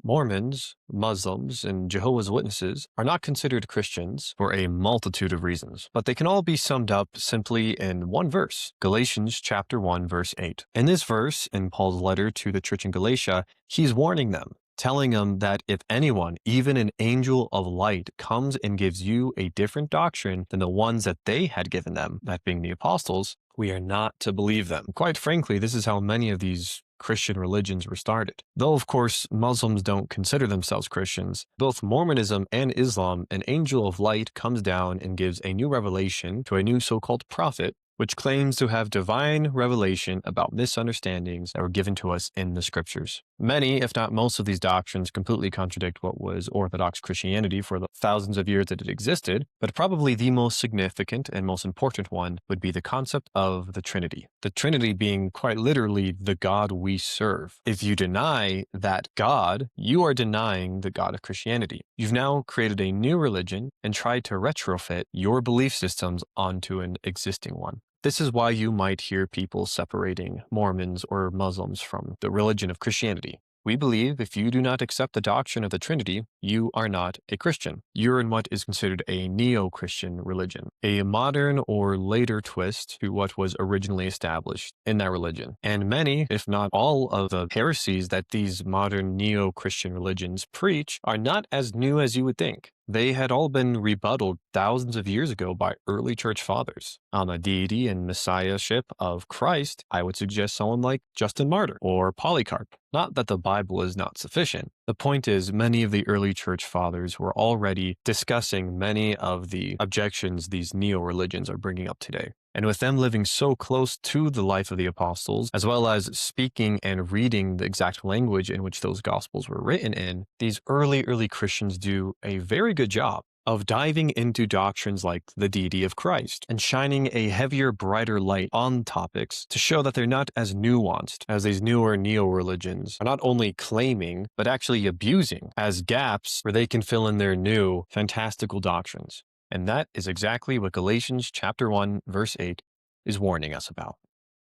Mormons, Muslims, and Jehovah's Witnesses are not considered Christians for a multitude of reasons, but they can all be summed up simply in one verse, Galatians chapter 1, verse 8. In this verse, in Paul's letter to the church in Galatia, he's warning them, telling them that if anyone, even an angel of light, comes and gives you a different doctrine than the ones that they had given them, that being the apostles, we are not to believe them. Quite frankly, this is how many of these Christian religions were started. Though, of course, Muslims don't consider themselves Christians, both Mormonism and Islam, an angel of light comes down and gives a new revelation to a new so-called prophet, which claims to have divine revelation about misunderstandings that were given to us in the scriptures. Many, if not most of these doctrines completely contradict what was Orthodox Christianity for the thousands of years that it existed, but probably the most significant and most important one would be the concept of the Trinity. The Trinity being quite literally the God we serve. If you deny that God, you are denying the God of Christianity. You've now created a new religion and tried to retrofit your belief systems onto an existing one. This is why you might hear people separating Mormons or Muslims from the religion of Christianity. We believe if you do not accept the doctrine of the Trinity, you are not a Christian. You're in what is considered a neo-Christian religion, a modern or later twist to what was originally established in that religion. And many, if not all, of the heresies that these modern neo-Christian religions preach are not as new as you would think. They had all been rebutted thousands of years ago by early church fathers. On the deity and messiahship of Christ, I would suggest someone like Justin Martyr or Polycarp. Not that the Bible is not sufficient. The point is, many of the early church fathers were already discussing many of the objections these neo-religions are bringing up today. And with them living so close to the life of the apostles, as well as speaking and reading the exact language in which those gospels were written in, these early Christians do a very good job of diving into doctrines like the deity of Christ and shining a heavier, brighter light on topics to show that they're not as nuanced as these newer neo-religions are not only claiming, but actually abusing as gaps where they can fill in their new, fantastical doctrines. And that is exactly what Galatians chapter 1, verse 8 is warning us about.